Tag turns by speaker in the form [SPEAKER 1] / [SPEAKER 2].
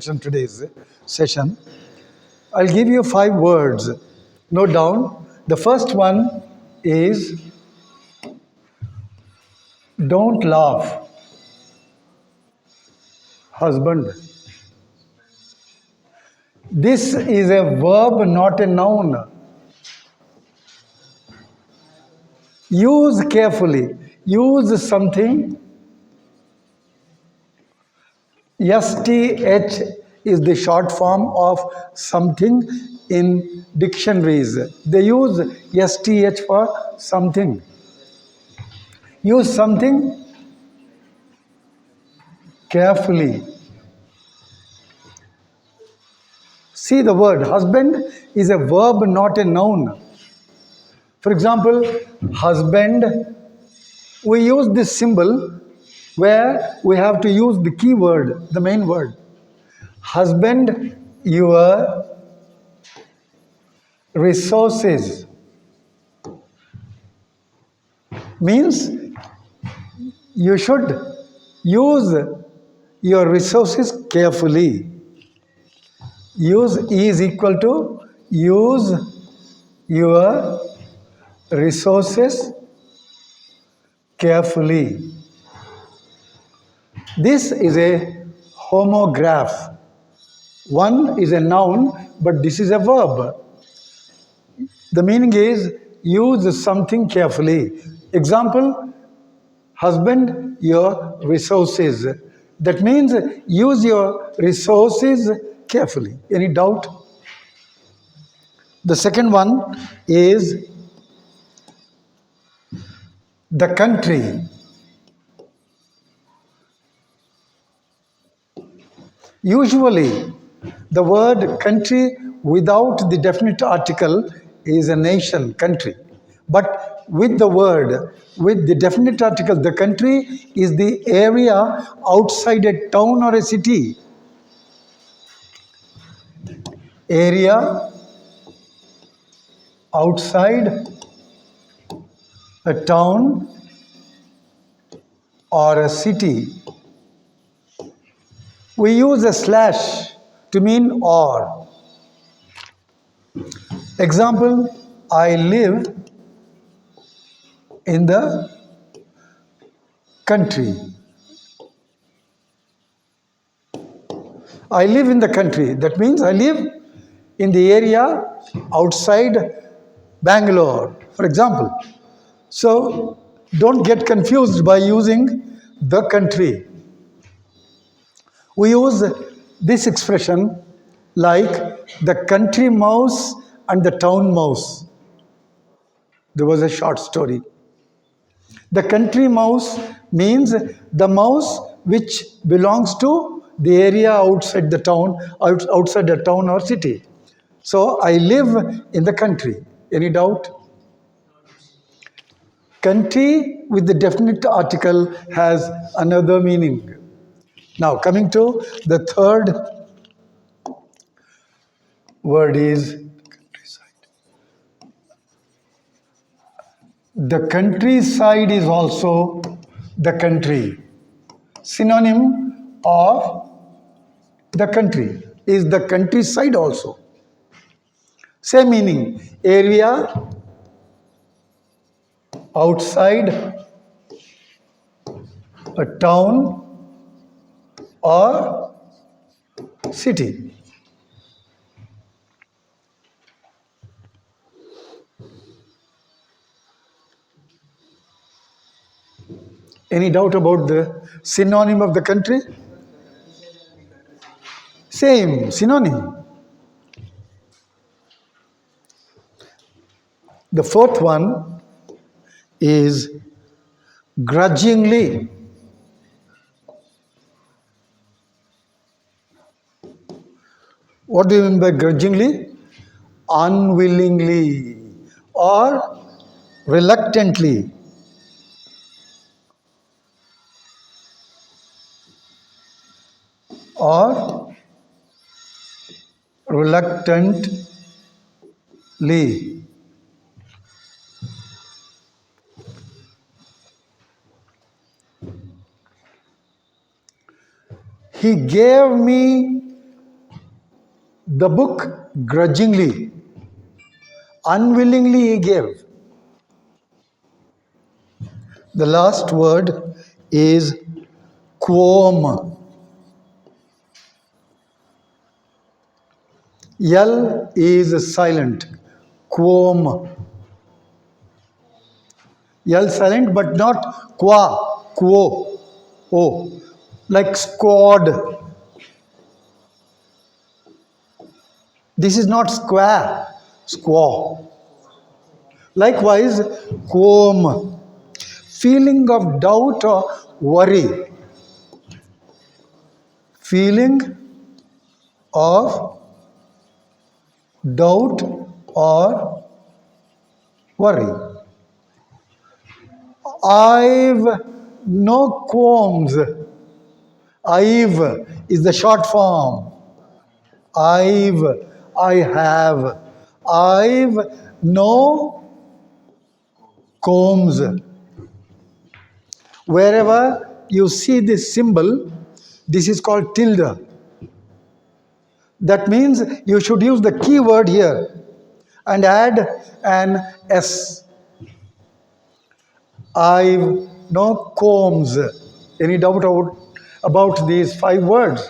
[SPEAKER 1] In today's session. I'll give you 5 words. Note down. The first one is don't laugh. Husband. This is a verb, not a noun. Use carefully. Use something. STH is the short form of something in dictionaries. They use STH for something. Use something carefully. See, the word husband is a verb, not a noun. For example, husband, we use this symbol where we have to use the key word, the main word. Husband your resources means you should use your resources carefully. Use is equal to use your resources carefully. This is a homograph. One is a noun, but this is a verb. The meaning is use something carefully. Example, husband your resources. That means use your resources carefully. Any doubt? The second one is the country. Usually, the word country without the definite article is a nation, country. But with the word, with the definite article, the country is the area outside a town or a city. Area outside a town or a city. We use a slash to mean or. Example, I live in the country. I live in the country. That means I live in the area outside Bangalore, for example. So don't get confused by using the country. We use this expression like the country mouse and the town mouse. There was a short story. The country mouse means the mouse which belongs to the area outside the town, outside the town or city. So I live in the country. Any doubt? Country with the definite article has another meaning. Now coming to the third word is countryside. The countryside is also the country. Synonym of the country is the countryside also. Same meaning, area outside a town or city. Any doubt about the synonym of the country? Same synonym. The fourth one is grudgingly. What do you mean by grudgingly? Unwillingly or reluctantly. Or reluctantly. He gave me The book grudgingly, unwillingly he gave. The last word is quom. L is silent. Quom. L silent but not qua. Quo. O. Like squad. This is not square. Squaw. Likewise, quom. Feeling of doubt or worry. Feeling of doubt or worry. I've no qualms. I've is the short form. I've, I have. I've no qualms. Wherever you see this symbol, this is called tilde. That means you should use the keyword here and add an S. I've no qualms. Any doubt about these 5 words?